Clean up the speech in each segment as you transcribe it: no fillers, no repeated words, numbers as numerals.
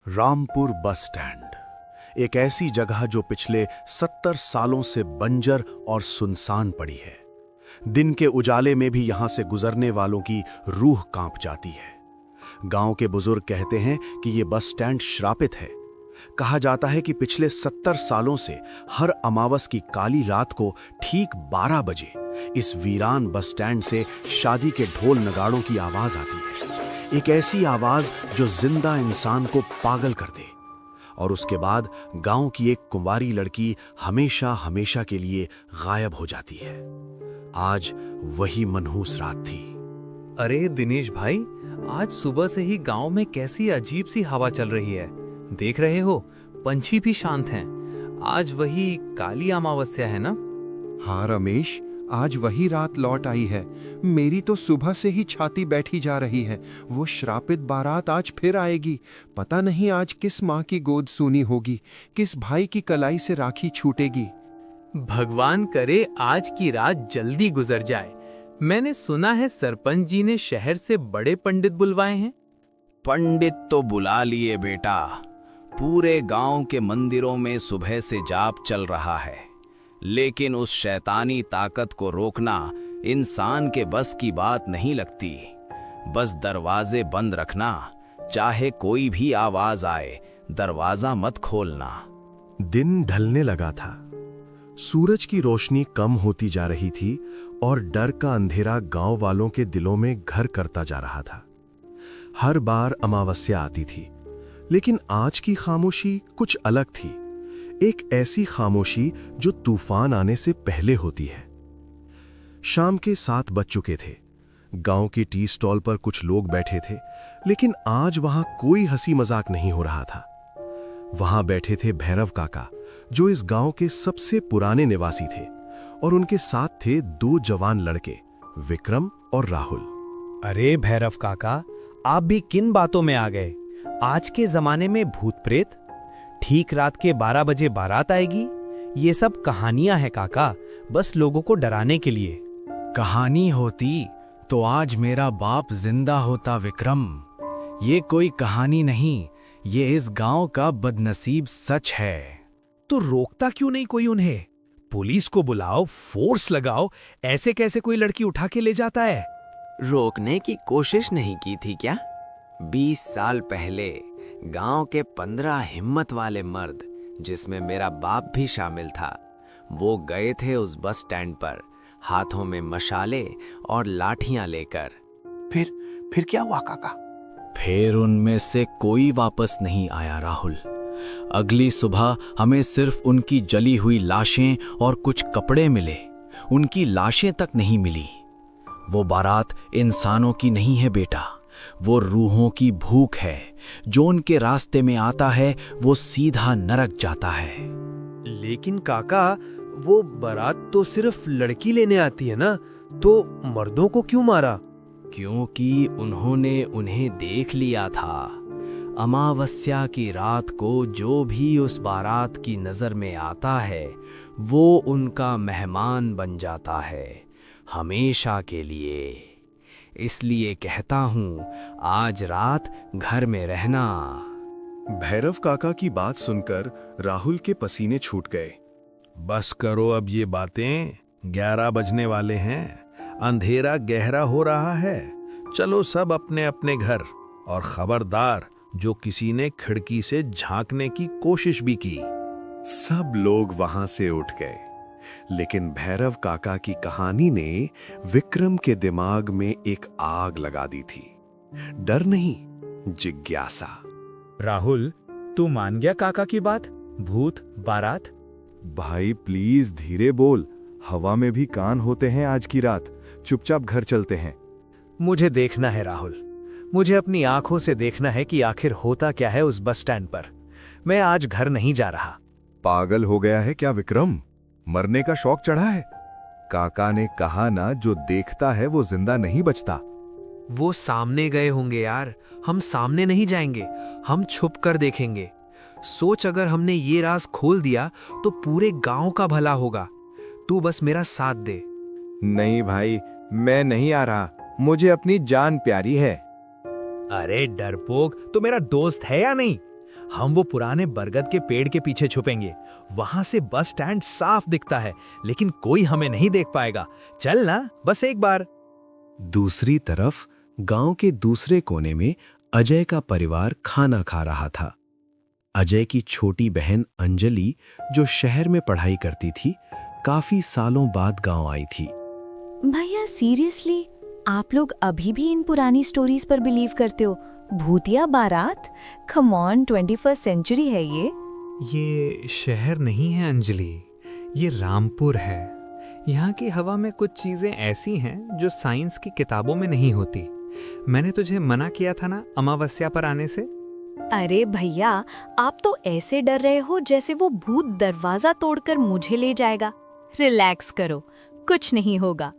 Rampur bus stand, एक ऐसी जगह जो पिछले 70 सालों से बंजर और सुनसान पड़ी है। दिन के उजाले में भी यहां से गुजरने वालों की रूह कांप जाती है। गांव के बुजुर्ग कहते हैं कि ये बस स्टैंड श्रापित है। कहा जाता है कि पिछले 70 सालों से हर अमावस की काली रात को ठीक 12 बजे इस वीरान बस स्टैंड से शादी के ढोल नगाड़ों की आवाज आती है। एक ऐसी आवाज जो जिंदा इंसान को पागल कर दे। और उसके बाद गांव की एक कुंवारी लड़की हमेशा हमेशा के लिए गायब हो जाती है। आज वही मनहूस रात थी। अरे दिनेश भाई, आज सुबह से ही गांव में कैसी अजीब सी हवा चल रही है। देख रहे हो, पंछी भी शांत हैं। आज वही काली अमावस्या है ना? हाँ रमेश, आज वही रात लौट आई है। मेरी तो सुबह से ही छाती बैठी जा रही है। वो श्रापित बारात आज फिर आएगी। पता नहीं आज किस माँ की गोद सूनी होगी, किस भाई की कलाई से राखी छूटेगी। भगवान करे आज की रात जल्दी गुजर जाए। मैंने सुना है सरपंच जी ने शहर से बड़े पंडित बुलवाए हैं। पंडित तो बुला लिए बेटा। पूरे गांव के मंदिरों में सुबह से जाप चल रहा है, लेकिन उस शैतानी ताकत को रोकना इंसान के बस की बात नहीं लगती। बस दरवाजे बंद रखना, चाहे कोई भी आवाज आए दरवाजा मत खोलना। दिन ढलने लगा था। सूरज की रोशनी कम होती जा रही थी और डर का अंधेरा गांव वालों के दिलों में घर करता जा रहा था। हर बार अमावस्या आती थी, लेकिन आज की खामोशी कुछ अलग थी। एक ऐसी खामोशी जो तूफान आने से पहले होती है। शाम के 7 बज चुके थे। गांव की टी स्टॉल पर कुछ लोग बैठे थे, लेकिन आज वहां कोई हंसी मजाक नहीं हो रहा था। वहां बैठे थे भैरव काका, जो इस गांव के सबसे पुराने निवासी थे, और उनके साथ थे 2 जवान लड़के, विक्रम और राहुल। अरे भैरव काका, आप भी किन बातों में आ गए? आज के जमाने में भूत प्रेत, ठीक रात के 12 बजे बारात आएगी, ये सब कहानियां हैं काका, बस लोगों को डराने के लिए। कहानी होती तो आज मेरा बाप जिंदा होता विक्रम। ये कोई कहानी नहीं, ये इस गांव का बदनसीब सच है। तो रोकता क्यों नहीं कोई उन्हें? पुलिस को बुलाओ, फोर्स लगाओ। ऐसे कैसे कोई लड़की उठा के ले जाता है? रोकने की कोशिश नहीं की थी क्या? 20 साल पहले गांव के 15 हिम्मत वाले मर्द, जिसमें मेरा बाप भी शामिल था, वो गए थे उस बस स्टैंड पर, हाथों में मशाले और लाठियां लेकर। फिर क्या हुआ काका? फिर उनमें से कोई वापस नहीं आया राहुल। अगली सुबह हमें सिर्फ उनकी जली हुई लाशें और कुछ कपड़े मिले। उनकी लाशें तक नहीं मिली। वो बारात इंसानों की नहीं है बेटा, वो रूहों की भूख है। जो उनके रास्ते में आता है वो सीधा नरक जाता है। लेकिन काका, वो बारात तो सिर्फ लड़की लेने आती है ना, तो मर्दों को क्यों मारा? क्योंकि उन्होंने उन्हें देख लिया था। अमावस्या की रात को जो भी उस बारात की नजर में आता है, वो उनका मेहमान बन जाता है, हमेशा के लिए। इसलिए कहता हूं, आज रात घर में रहना। भैरव काका की बात सुनकर राहुल के पसीने छूट गए। बस करो अब ये बातें, 11 बजने वाले हैं, अंधेरा गहरा हो रहा है। चलो सब अपने अपने घर। और खबरदार, जो किसी ने खिड़की से झांकने की कोशिश भी की। सब लोग वहां से उठ गए, लेकिन भैरव काका की कहानी ने विक्रम के दिमाग में एक आग लगा दी थी। डर नहीं, जिज्ञासा। राहुल, तू मान गया काका की बात? भूत बारात? भाई प्लीज धीरे बोल, हवा में भी कान होते हैं आज की रात। चुपचाप घर चलते हैं। मुझे देखना है राहुल, मुझे अपनी आंखों से देखना है कि आखिर होता क्या है उस बस स्टैंड पर। मैं आज घर नहीं जा रहा। पागल हो गया है क्या विक्रम? मरने का शौक चढ़ा है? काका ने कहा ना, जो देखता है वो जिंदा नहीं बचता। वो सामने गए होंगे यार, हम सामने नहीं जाएंगे, हम छुप कर देखेंगे। सोच, अगर हमने ये राज खोल दिया तो पूरे गांव का भला होगा। तू बस मेरा साथ दे। नहीं भाई, मैं नहीं आ रहा, मुझे अपनी जान प्यारी है। अरे डरपोक, तो मेरा दोस्त है या नहीं? हम वो पुराने बरगद के पेड़ के पीछे छुपेंगे। वहां से बस स्टैंड साफ दिखता है, लेकिन कोई हमें नहीं देख पाएगा। चल ना, बस एक बार। दूसरी तरफ गांव के दूसरे कोने में अजय का परिवार खाना खा रहा था। अजय की छोटी बहन अंजलि, जो शहर में पढ़ाई करती थी, काफी सालों बाद गांव आई थी। भैया सीरियसली, आप लोग अभी भी इन पुरानी स्टोरीज पर बिलीव करते हो? भूतिया बारात? कम ऑन, 21st सेंचुरी है ये। ये शहर नहीं है अंजलि, ये रामपुर है। यहाँ की हवा में कुछ चीजें ऐसी हैं जो साइंस की किताबों में नहीं होती। मैंने तुझे मना किया था ना अमावस्या पर आने से। अरे भैया, आप तो ऐसे डर रहे हो जैसे वो भूत दरवाजा तोड़कर मुझे ले जाएगा। रिलैक्स करो, कुछ नहीं होगा।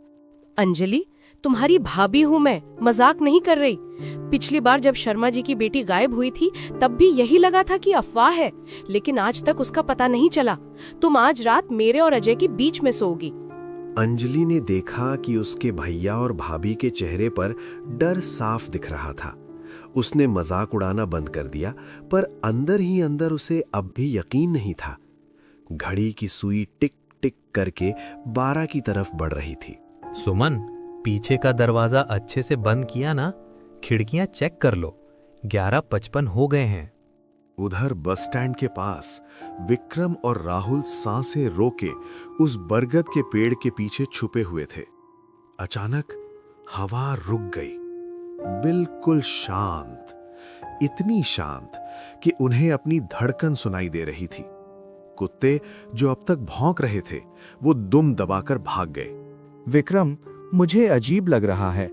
अंजलि, तुम्हारी भाभी हूँ मैं, मजाक नहीं कर रही। पिछली बार जब शर्मा जी की बेटी गायब हुई थी तब भी यही लगा था कि अफवाह है, लेकिन आज तक उसका पता नहीं चला। तुम आज रात मेरे और अजय के बीच में सोओगी। अंजलि ने देखा कि उसके भैया और भाभी के चेहरे पर डर साफ दिख रहा था। उसने मजाक उड़ाना बंद कर दिया, पर अंदर ही अंदर उसे अब भी यकीन नहीं था। घड़ी की सुई टिक टिक करके 12 की तरफ बढ़ रही थी। सुमन, पीछे का दरवाजा अच्छे से बंद किया ना? खिड़कियां चेक कर लो, 11:55 हो गए हैं। उधर बस स्टैंड के पास विक्रम और राहुल सांसें रोके उस बरगद के पेड़ के पीछे छुपे हुए थे। अचानक हवा रुक गई, बिल्कुल शांत, इतनी शांत कि उन्हें अपनी धड़कन सुनाई दे रही थी। कुत्ते जो अब तक भौंक रहे थे, वो दुम दबाकर भाग गए। विक्रम, मुझे अजीब लग रहा है।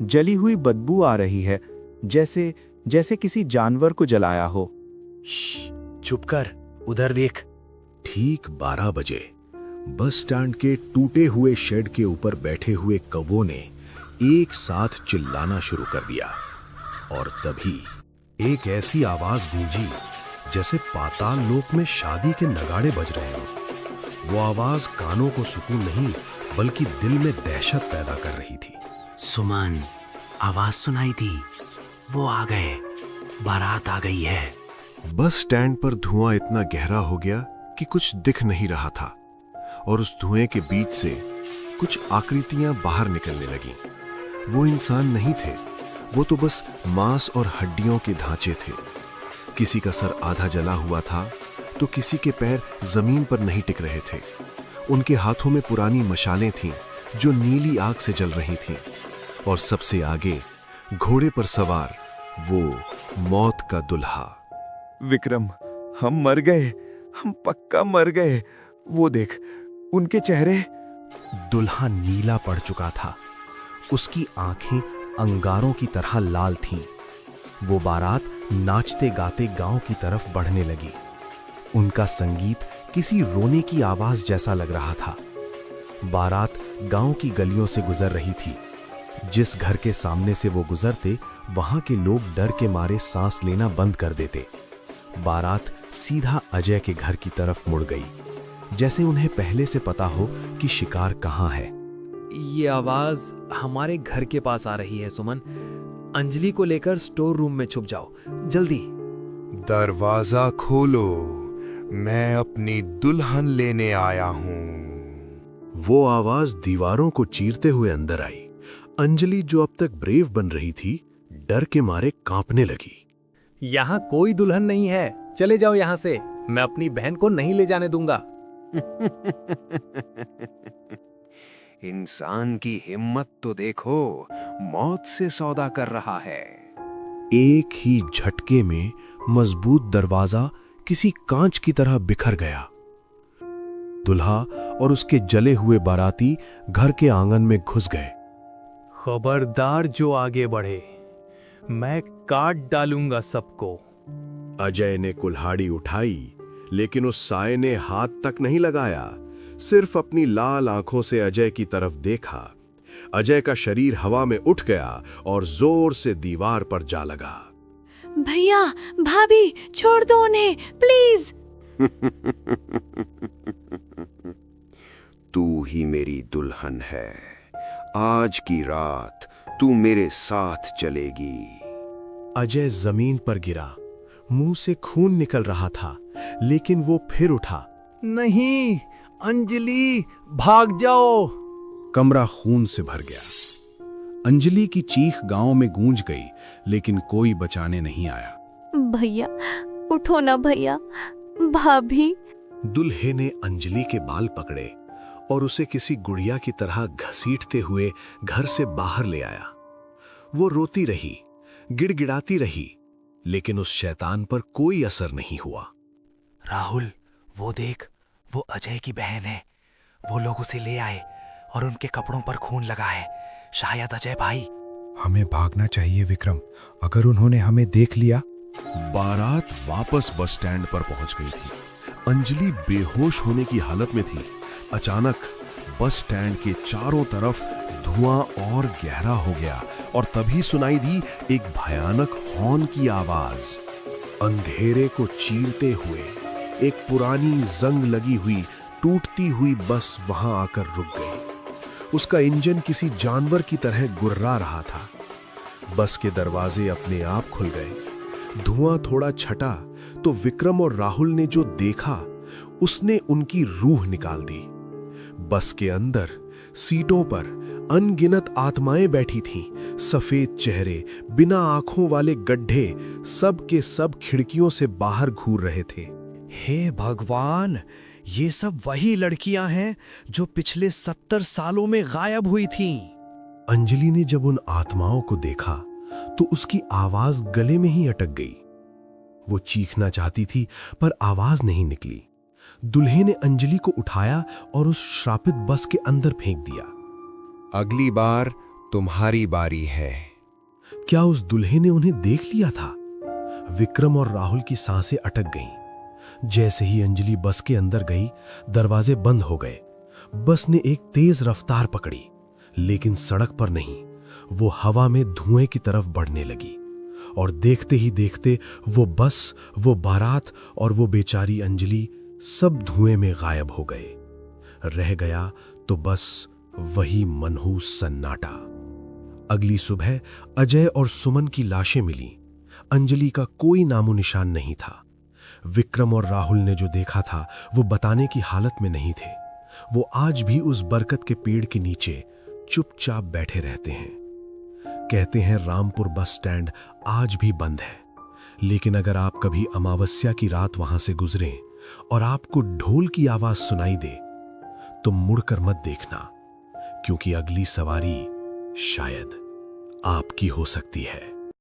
जली हुई बदबू आ रही है, जैसे किसी जानवर को जलाया हो। चुप कर, उधर देख। ठीक 12 बजे बस स्टैंड के टूटे हुए शेड के ऊपर बैठे हुए कौवों ने एक साथ चिल्लाना शुरू कर दिया, और तभी एक ऐसी आवाज गूंजी जैसे पाताल लोक में शादी के नगाड़े बज रहे हों। वो आवाज कानों को सुकून नहीं बल्कि दिल में दहशत पैदा कर रही थी। सुमन, आवाज सुनाई दी, वो आ गए, बारात आ गई है। बस स्टैंड पर धुआं इतना गहरा हो गया कि कुछ दिख नहीं रहा था, और उस धुएं के बीच से कुछ आकृतियां बाहर निकलने लगीं। वो इंसान नहीं थे, वो तो बस मांस और हड्डियों के ढांचे थे। किसी का सर आधा जला हुआ था, तो किसी के पैर जमीन पर नहीं टिक रहे थे। उनके हाथों में पुरानी मशालें थीं जो नीली आग से जल रही थीं, और सबसे आगे घोड़े पर सवार वो मौत का दुल्हा। विक्रम, हम मर गए, हम पक्का मर गए। वो देख, उनके चेहरे। दुल्हा नीला पड़ चुका था, उसकी आंखें अंगारों की तरह लाल थीं। वो बारात नाचते गाते गांव की तरफ बढ़ने लगी। उनका संगीत किसी रोने की आवाज जैसा लग रहा था। बारात गांव की गलियों से गुजर रही थी। जिस घर के सामने से वो गुजरते, वहां के लोग डर के मारे सांस लेना बंद कर देते। बारात सीधा अजय के घर की तरफ मुड़ गई, जैसे उन्हें पहले से पता हो कि शिकार कहाँ है। ये आवाज हमारे घर के पास आ रही है सुमन। अंजलि को लेकर स्टोर रूम में छुप जाओ, जल्दी। दरवाजा खोलो, मैं अपनी दुल्हन लेने आया हूं। वो आवाज दीवारों को चीरते हुए अंदर आई। अंजलि, जो अब तक ब्रेव बन रही थी, डर के मारे कांपने लगी। यहाँ कोई दुल्हन नहीं है, चले जाओ यहाँ से। मैं अपनी बहन को नहीं ले जाने दूंगा। इंसान की हिम्मत तो देखो, मौत से सौदा कर रहा है। एक ही झटके में मजबूत दरवाजा किसी कांच की तरह बिखर गया। दुल्हा और उसके जले हुए बाराती घर के आंगन में घुस गए। खबरदार जो आगे बढ़े, मैं काट डालूंगा सबको। अजय ने कुल्हाड़ी उठाई, लेकिन उस साये ने हाथ तक नहीं लगाया, सिर्फ अपनी लाल आंखों से अजय की तरफ देखा। अजय का शरीर हवा में उठ गया और जोर से दीवार पर जा लगा। भैया, भाभी, छोड़ दो उन्हें, प्लीज। तू ही मेरी दुल्हन है। आज की रात तू मेरे साथ चलेगी। अजय जमीन पर गिरा, मुंह से खून निकल रहा था, लेकिन वो फिर उठा। नहीं, अंजलि, भाग जाओ। कमरा खून से भर गया। अंजलि की चीख गांव में गूंज गई, लेकिन कोई बचाने नहीं आया। भैया उठो ना भैया, भाभी। दुल्हे ने अंजलि के बाल पकड़े और उसे किसी गुड़िया की तरह घसीटते हुए घर से बाहर ले आया। वो रोती रही, गिड़गिड़ाती रही, लेकिन उस शैतान पर कोई असर नहीं हुआ। राहुल, वो देख, वो अजय की बहन है। वो लोग उसे ले आए और उनके कपड़ों पर खून लगा है। शायद अजय भाई। हमें भागना चाहिए विक्रम, अगर उन्होंने हमें देख लिया। बारात वापस बस स्टैंड पर पहुंच गई थी। अंजलि बेहोश होने की हालत में थी। अचानक बस स्टैंड के चारों तरफ धुआं और गहरा हो गया और तभी सुनाई दी एक भयानक हॉर्न की आवाज। अंधेरे को चीरते हुए एक पुरानी जंग लगी हुई टूटती हुई बस वहां आकर रुक गई। उसका इंजन किसी जानवर की तरह गुर्रा रहा था। बस के दरवाजे अपने आप खुल गए। धुआं थोड़ा छटा तो विक्रम और राहुल ने जो देखा उसने उनकी रूह निकाल दी। बस के अंदर सीटों पर अनगिनत आत्माएं बैठी थीं। सफेद चेहरे, बिना आंखों वाले गड्ढे, सब के सब खिड़कियों से बाहर घूर रहे थे। हे भगवान, ये सब वही लड़कियां हैं जो पिछले 70 सालों में गायब हुई थीं। अंजलि ने जब उन आत्माओं को देखा तो उसकी आवाज गले में ही अटक गई। वो चीखना चाहती थी पर आवाज नहीं निकली। दुल्हे ने अंजलि को उठाया और उस श्रापित बस के अंदर फेंक दिया। अगली बार तुम्हारी बारी है। क्या उस दुल्हे ने उन्हें देख लिया था? विक्रम और राहुल की सांसें अटक गईं। जैसे ही अंजलि बस के अंदर गई, दरवाजे बंद हो गए। बस ने एक तेज रफ्तार पकड़ी, लेकिन सड़क पर नहीं, वो हवा में धुएं की तरफ बढ़ने लगी। और देखते ही देखते वो बस, वो बारात और वो बेचारी अंजलि सब धुएं में गायब हो गए। रह गया तो बस वही मनहूस सन्नाटा। अगली सुबह अजय और सुमन की लाशें मिली। अंजलि का कोई नामो निशान नहीं था। विक्रम और राहुल ने जो देखा था वो बताने की हालत में नहीं थे। वो आज भी उस बरकत के पेड़ के नीचे चुपचाप बैठे रहते हैं। कहते हैं रामपुर बस स्टैंड आज भी बंद है, लेकिन अगर आप कभी अमावस्या की रात वहां से गुजरें और आपको ढोल की आवाज सुनाई दे तो मुड़कर मत देखना, क्योंकि अगली सवारी शायद आपकी हो सकती है।